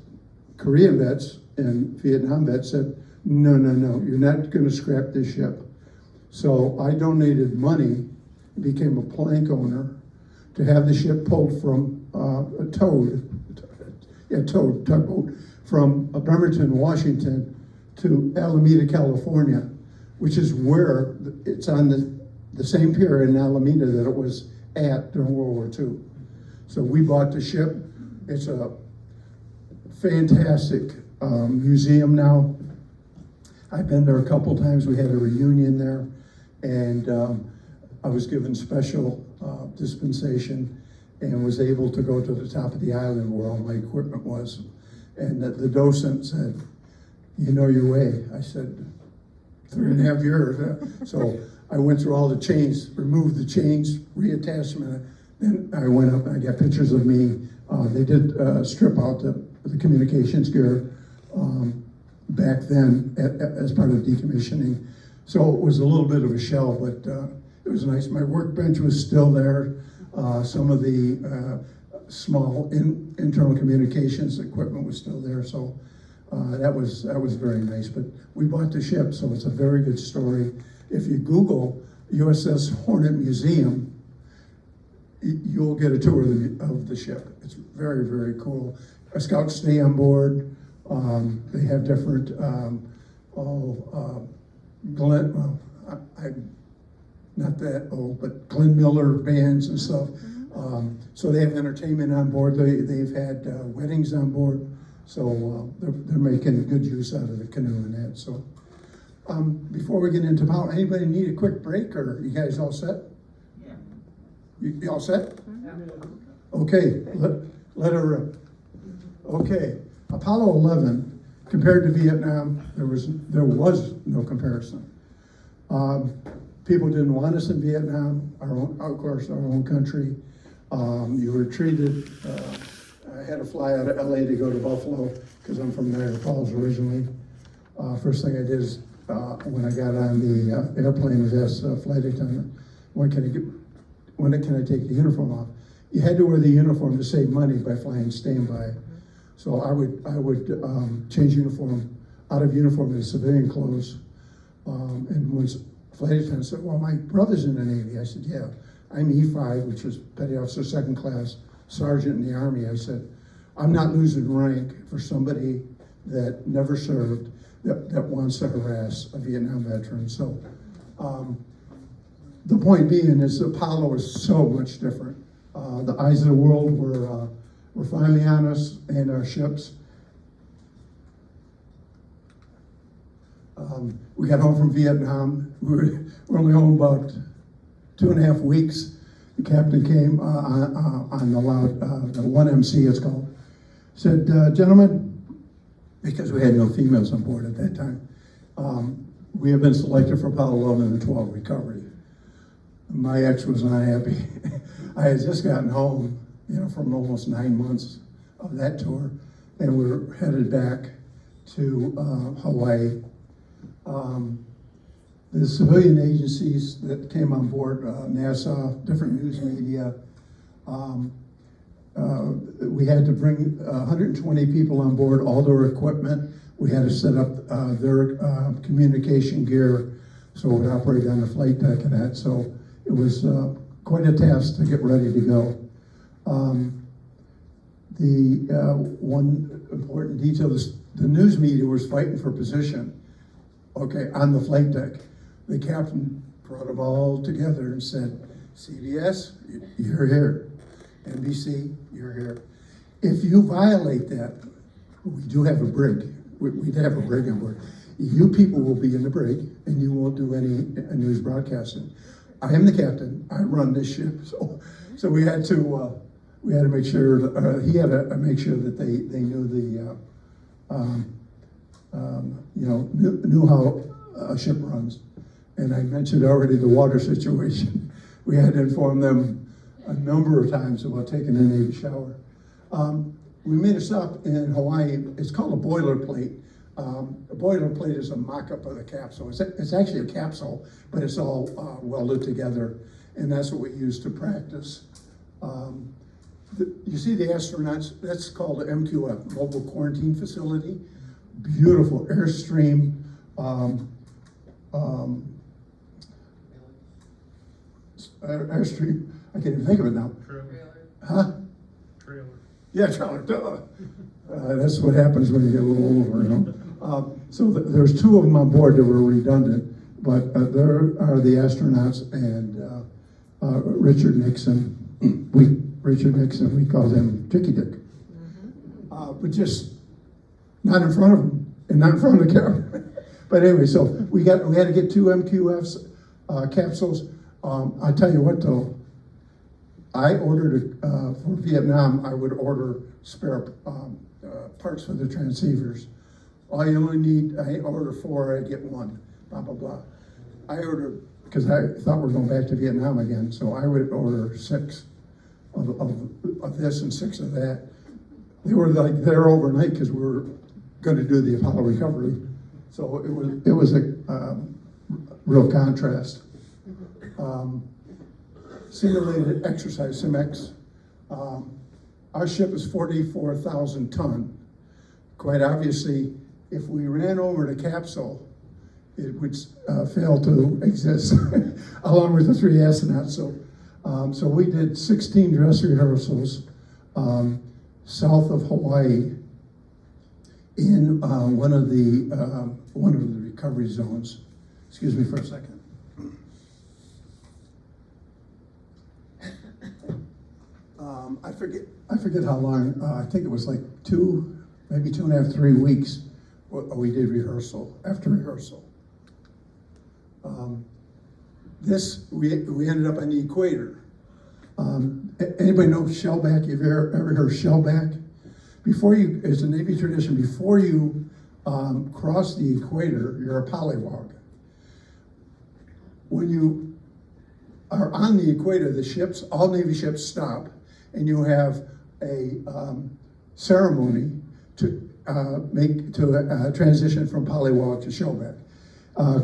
Korean vets, and Vietnam vets said, no, you're not gonna scrap this ship. So I donated money, became a plank owner, to have the ship pulled from a tugboat from Bremerton, Washington to Alameda, California, which is where it's on the same pier in Alameda that it was at during World War II. So we bought the ship. It's a fantastic museum now. I've been there a couple times. We had a reunion there, and I was given special dispensation and was able to go to the top of the island where all my equipment was. And the docent said, you know your way. I said, 3.5 years. So I went through all the chains, removed the chains, reattached them. Then I went up and I got pictures of me. They did strip out the communications gear back then as part of decommissioning. So it was a little bit of a shell, but it was nice. My workbench was still there. Some of the small internal communications equipment was still there. So that was very nice. But we bought the ship, so it's a very good story. If you Google USS Hornet Museum, you'll get a tour of the ship. It's very, very cool. Scouts stay on board. They have different, I'm not that old, but Glenn Miller bands and stuff. So they have entertainment on board. They've had weddings on board. So they're making good use out of the canoe and that. So before we get into power, anybody need a quick break, or you guys all set? Yeah. You all set? Okay, let her rip. Okay, Apollo 11 compared to Vietnam, there was no comparison. People didn't want us in Vietnam, of course, our own country. You were treated. I had to fly out of LA to go to Buffalo because I'm from Niagara Falls originally. First thing I did is when I got on the airplane was ask the flight attendant, when can I take the uniform off? You had to wear the uniform to save money by flying standby. So I would change uniform out of uniform in civilian clothes. And was flight attendant said, well, my brother's in the Navy. I said, yeah, I'm E5, which is Petty Officer Second Class, Sergeant in the Army. I said, I'm not losing rank for somebody that never served, that wants to harass a Vietnam veteran. So the point being is Apollo was so much different. The eyes of the world were finally on us and our ships. We got home from Vietnam. We're only home about 2.5 weeks. The captain came on the loud, the 1MC it's called, said, gentlemen, because we had no females on board at that time, we have been selected for Apollo 11 and 12 recovery. My ex was not happy. I had just gotten home, from almost 9 months of that tour, and we were headed back to Hawaii. The civilian agencies that came on board, NASA, different news media, we had to bring 120 people on board, all their equipment. We had to set up their communication gear so it would operate on the flight deck and that. So it was quite a task to get ready to go. One important detail is the news media was fighting for position, okay, on the flight deck. The captain brought them all together and said, CBS, you're here. NBC, you're here. If you violate that, we do have a brig. We'd have a brig on board. You people will be in the brig and you won't do any news broadcasting. I am the captain. I run this ship. So we had to make sure, he had to make sure that they knew knew how a ship runs. And I mentioned already the water situation. We had to inform them a number of times about taking a Navy shower. We made a stop in Hawaii. It's called a boilerplate. A boilerplate is a mock-up of the capsule. It's actually a capsule, but it's all welded together, and that's what we use to practice. You see the astronauts, that's called the MQF, Mobile Quarantine Facility. Beautiful Airstream. Airstream, I can't even think of it now. Trailer. Huh? Trailer. Yeah, trailer, duh. That's what happens when you get a little older, So there's 2 of them on board that were redundant, but there are the astronauts and Richard Nixon. We called him Tricky Dick. But just not in front of him and not in front of the camera. But anyway, so we had to get 2 MQFs capsules. I tell you what though, I ordered for Vietnam. I would order spare parts for the transceivers. I only need. I order 4. I get 1. Blah blah blah. I ordered because I thought we were going back to Vietnam again, so I would order 6 of this and 6 of that. They were like there overnight because we were going to do the Apollo recovery. So it was a real contrast. Simulated exercise, SimX. Our ship is 44,000 ton. Quite obviously, if we ran over the capsule, it would fail to exist, along with the 3 astronauts. So we did 16 dress rehearsals south of Hawaii in one of the recovery zones. Excuse me for a second. I forget how long. I think it was like 2, maybe 2.5, 3 weeks. We did rehearsal after rehearsal. We ended up on the equator. Anybody know shellback? You've ever heard shellback? It's a Navy tradition. Before you cross the equator, you're a polywog. When you are on the equator, all Navy ships stop, and you have a ceremony to transition from polywog to shellback.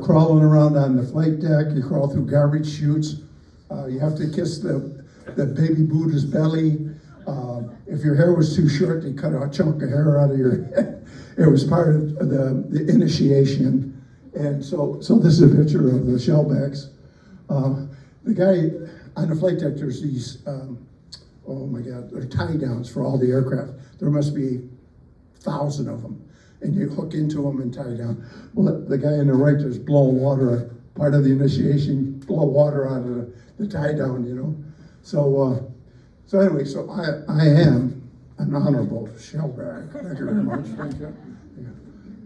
Crawling around on the flight deck, you crawl through garbage chutes. You have to kiss the baby Buddha's belly. If your hair was too short, they cut a chunk of hair out of your head. It was part of the initiation. And so this is a picture of the shellbacks. The guy on the flight deck, there's these, oh my God, they're tie downs for all the aircraft. There must be 1,000 of them. And you hook into them and tie down. Well, the guy on the right, there's blowing water, part of the initiation, blow water out of the tie down, you know. So anyway, so I am an honorable shellback. Thank you very much. Thank you. Yeah.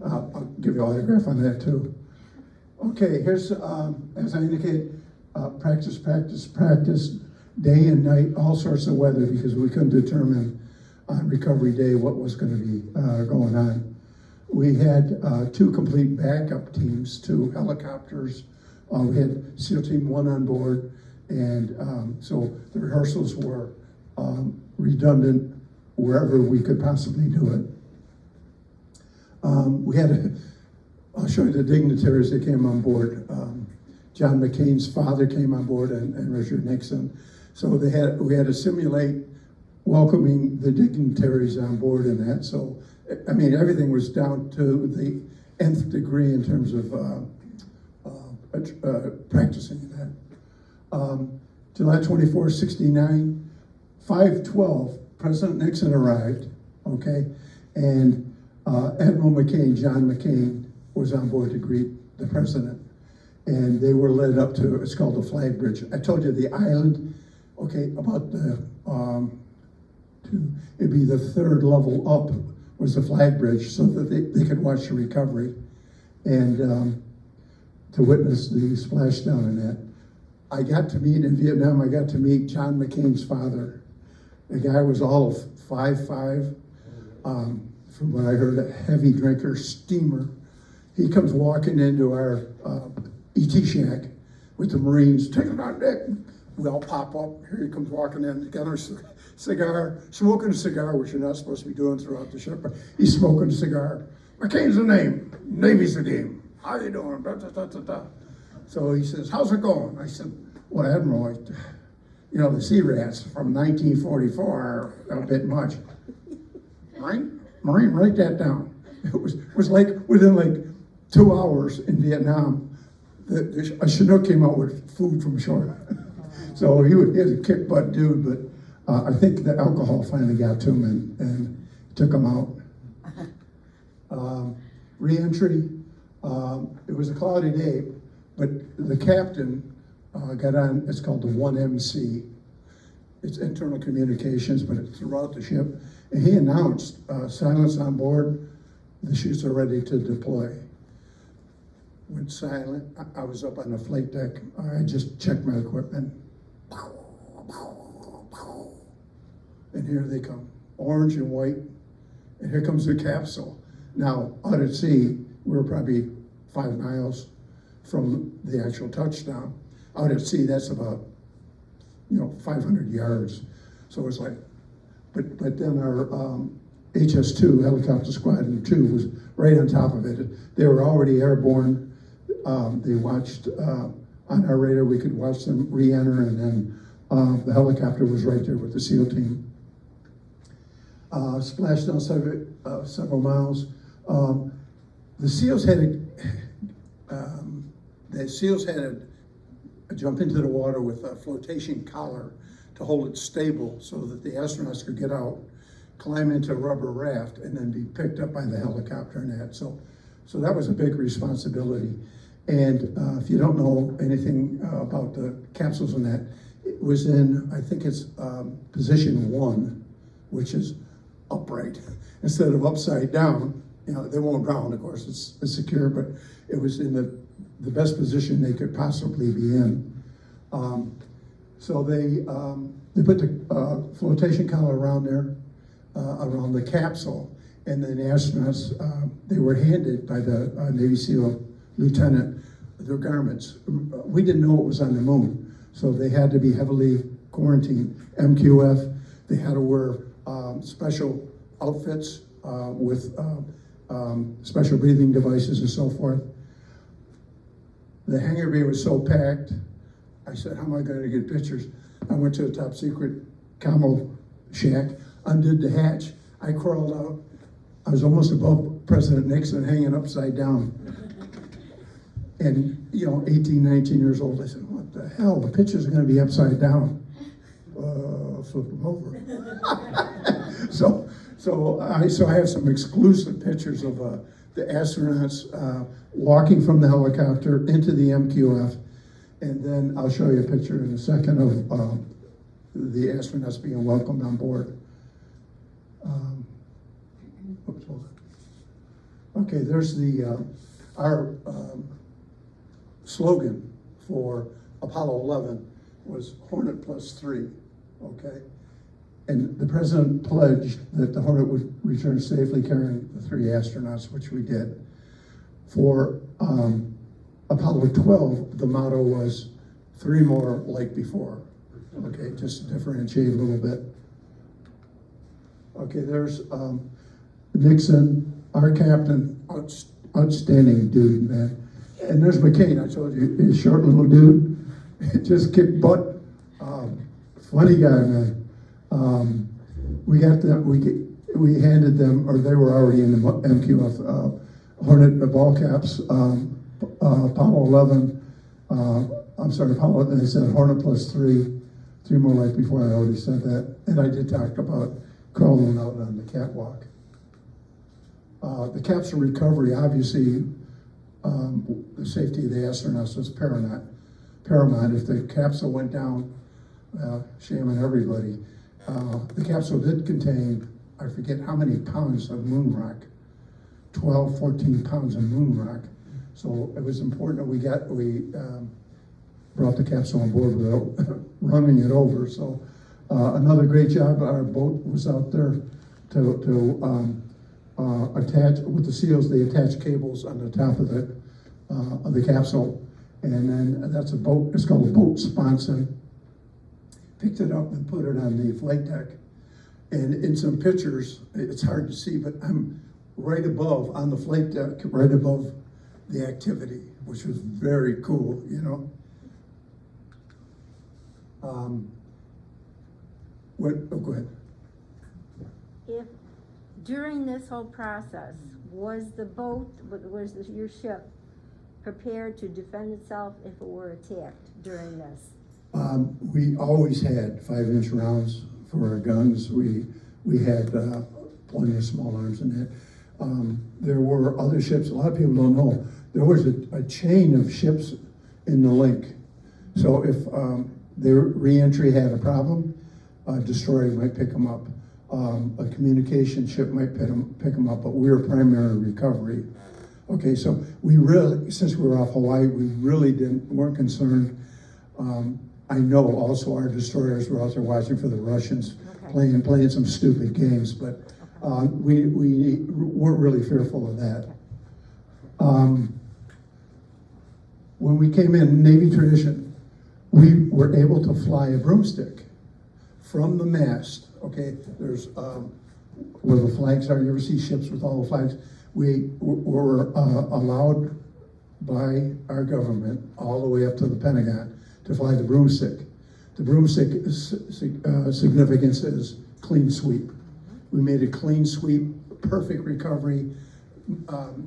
I'll give you an autograph on that too. Okay, here's, as I indicated, practice, day and night, all sorts of weather, because we couldn't determine on recovery day what was going to be going on. We had 2 complete backup teams, 2 helicopters. We had SEAL Team 1 on board, and so the rehearsals were redundant wherever we could possibly do it. I'll show you the dignitaries that came on board. John McCain's father came on board, and Richard Nixon. So we had to simulate welcoming the dignitaries on board and that. So, I mean, everything was down to the nth degree in terms of practicing that. July 24, 69, 5/12, President Nixon arrived, okay? And Admiral McCain, John McCain, was on board to greet the president. And they were led up to, it's called the flag bridge. I told you the island, okay, about it'd be the 3rd level up was the flag bridge, so that they could watch the recovery and to witness the splashdown in that. I got to meet, in Vietnam, I got to meet John McCain's father. The guy was all of 5'5", from what I heard, a heavy drinker, steamer. He comes walking into our ET shack with the Marines, take it on deck. We all pop up, here he comes walking in, got our cigar, smoking a cigar, which you're not supposed to be doing throughout the ship, but he's smoking a cigar. McCain's the name, Navy's the game. How you doing? Da, da, da, da, da. So he says, how's it going? I said, well, Admiral, you know, the sea rats from 1944 are a bit much. Marine, write that down. It was like, within like 2 hours in Vietnam, a Chinook came out with food from shore. So he was a kick butt dude, but I think the alcohol finally got to him and took him out. Re-entry, it was a cloudy day, but the captain got on, it's called the 1MC. It's internal communications, but it's throughout the ship. And he announced, silence on board, the chutes are ready to deploy. Went silent, I was up on the flight deck, I just checked my equipment. And here they come, orange and white, and here comes the capsule. Now, out at sea, we were probably 5 miles from the actual touchdown. Out at sea, that's about, 500 yards. So it's like, but then our HS-2, Helicopter Squadron 2, was right on top of it. They were already airborne. They watched, on our radar, we could watch them re-enter, and then the helicopter was right there with the SEAL team. Splashed down several miles. The SEALs had to jump into the water with a flotation collar to hold it stable so that the astronauts could get out, climb into a rubber raft, and then be picked up by the helicopter and that. So that was a big responsibility. And if you don't know anything about the capsules and that, it was in, I think it's position 1, which is upright instead of upside down. They won't drown, of course, it's secure, but it was in the best position they could possibly be in. So they put the flotation collar around there, around the capsule, and then the astronauts, they were handed by the Navy SEAL lieutenant their garments. We didn't know it was on the moon, so they had to be heavily quarantined. MQF, they had to wear special outfits with special breathing devices and so forth. The hangar bay was so packed, I said, how am I going to get pictures? I went to a top secret camo shack, undid the hatch. I crawled out. I was almost above President Nixon, hanging upside down. And, 18, 19 years old, I said, what the hell? The pictures are gonna be upside down. Flip them over. So I have some exclusive pictures of the astronauts walking from the helicopter into the MQF. And then I'll show you a picture in a second of the astronauts being welcomed on board. Oops, hold on. Okay, there's our slogan for Apollo 11 was Hornet +3, okay? And the president pledged that the Hornet would return safely carrying the 3 astronauts, which we did. For Apollo 12, the motto was 3 more like before. Okay, just to differentiate a little bit. Okay, there's Nixon, our captain, outstanding dude, man. And there's McCain, I told you, he's a short little dude, just kicked butt. Funny guy, man. We got them, we handed them, or they were already in the MQF, Hornet ball caps, Apollo 11, Apollo 11, they said Hornet +3, 3 more like before, I already said that. And I did talk about crawling out on the catwalk. The capsule recovery, obviously, the safety of the astronauts was paramount. If the capsule went down, shame on everybody. The capsule did contain, I forget how many pounds of moon rock, 12, 14 pounds of moon rock. So it was important that we brought the capsule on board without running it over. So another great job. Our boat was out there to attach, with the seals, they attach cables on the top of the capsule. And then that's a boat, it's called a boat sponson. Picked it up and put it on the flight deck. And in some pictures, it's hard to see, but I'm right above, on the flight deck, right above the activity, which was very cool, go ahead. If, during this whole process, was your ship prepared to defend itself if it were attacked during this? We always had 5-inch rounds for our guns. We had plenty of small arms in that. There were other ships, a lot of people don't know, there was a chain of ships in the link. So if their re-entry had a problem, a destroyer might pick them up. A communication ship might pick them up, but we were primary recovery. Okay, so we really, since we were off Hawaii, we really weren't concerned. I know also our destroyers were out there watching for the Russians, Okay. playing some stupid games, but we weren't really fearful of that. When we came in, Navy tradition, we were able to fly a broomstick from the mast. Okay, there's where the flags are. You ever see ships with all the flags? We were allowed by our government all the way up to the Pentagon to fly the broomstick. The broomstick significance is clean sweep. We made a clean sweep, perfect recovery,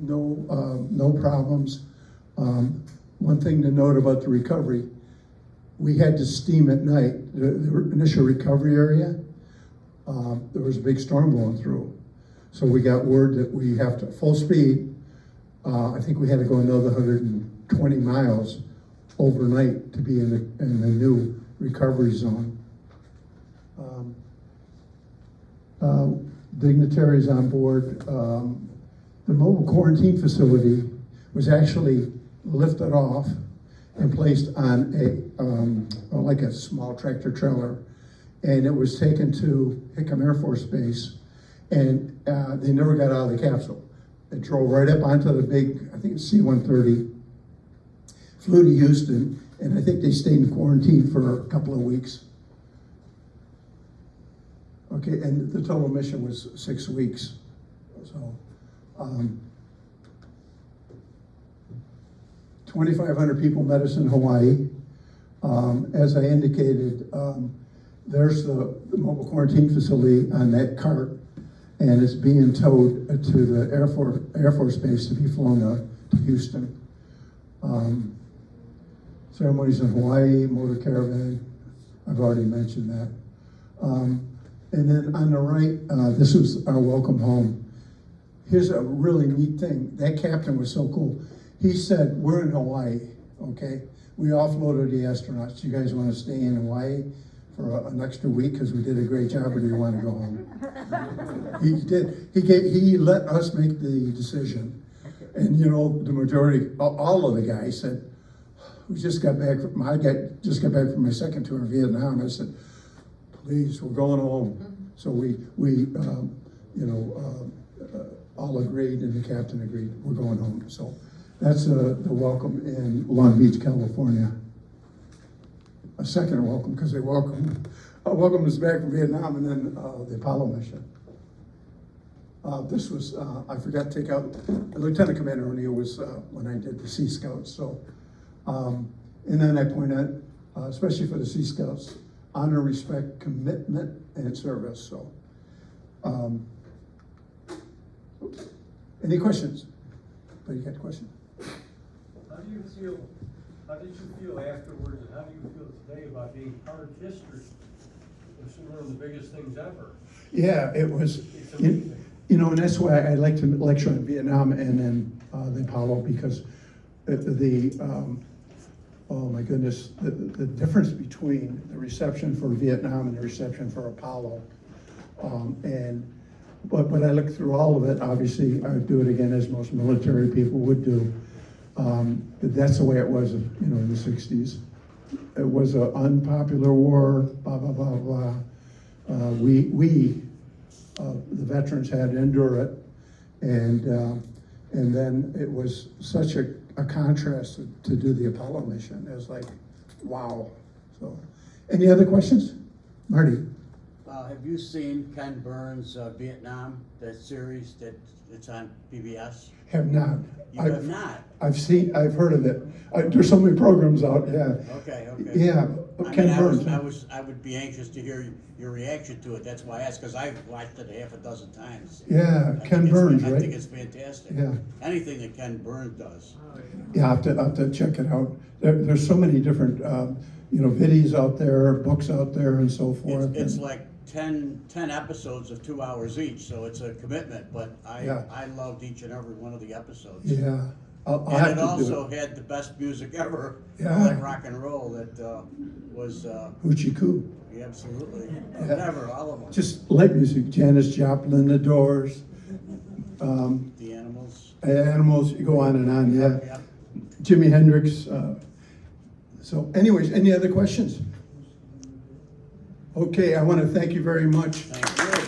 no problems. One thing to note about the recovery, we had to steam at night. The initial recovery area, there was a big storm blowing through. So we got word that we have to, full speed, I think we had to go another 120 miles overnight to be in the new recovery zone. Dignitaries on board. The mobile quarantine facility was actually lifted off and placed on like a small tractor trailer, and it was taken to Hickam Air Force Base, and they never got out of the capsule. It drove right up onto the big, I think it's C-130, flew to Houston, and I think they stayed in quarantine for a couple of weeks. Okay, and the total mission was 6 weeks. So, 2,500 people met us in Hawaii. As I indicated, there's the mobile quarantine facility on that cart, and it's being towed to the Air Force Base to be flown to Houston. Ceremonies in Hawaii, motor caravan, I've already mentioned that. And then on the right, this was our welcome home. Here's a really neat thing. That captain was so cool. He said, we're in Hawaii, okay? We offloaded the astronauts. You guys want to stay in Hawaii for an extra week because we did a great job, or do you want to go home? He did. He let us make the decision. And you know, the majority, all of the guys said, I just got back from my second tour in Vietnam. I said, please, we're going home. So we all agreed, and the captain agreed, we're going home. So that's the welcome in Long Beach, California. A second welcome, because they welcomed us back from Vietnam, and then the Apollo mission. This was, I forgot to take out, Lieutenant Commander O'Neill was when I did the Sea Scouts. So, and then I point out, especially for the Sea Scouts, honor, respect, commitment, and service. So, any questions? Anybody got a question? How did you feel afterwards, and how do you feel today about being part of history? It's one of the biggest things ever. Yeah, it was. It's amazing. You know, and that's why I like to lecture on Vietnam and then the Apollo, because oh my goodness, the difference between the reception for Vietnam and the reception for Apollo. But I look through all of it, obviously I would do it again as most military people would do. That's the way it was, you know, in the 60s. It was an unpopular war, blah, blah, blah, blah. The veterans had to endure it, and then it was such a contrast to do the Apollo mission. It was like, wow. So, any other questions? Marty? Have you seen Ken Burns' Vietnam, that series it's on PBS? Have not. You have not? I've heard of it. There's so many programs out, yeah. Okay. Yeah, Ken Burns. I would be anxious to hear your reaction to it. That's why I asked, because I've watched it half a dozen times. Yeah, Ken Burns, right? I think it's fantastic. Yeah. Anything that Ken Burns does. Yeah, I'll have to check it out. There's so many different, videos out there, books out there, and so forth. It's like 10 episodes of 2 hours each, so it's a commitment, but I loved each and every one of the episodes. Yeah. I'll And have it to also do it. had the best music ever, Yeah. like rock and roll, that was, Hoochie Coo. absolutely, Yeah. whatever, all of them. Just light music, Janis Joplin, The Doors, The Animals. Animals, you go on and on, yeah. Yep. Jimi Hendrix. So anyways, any other questions? Okay, I want to thank you very much. Thank you.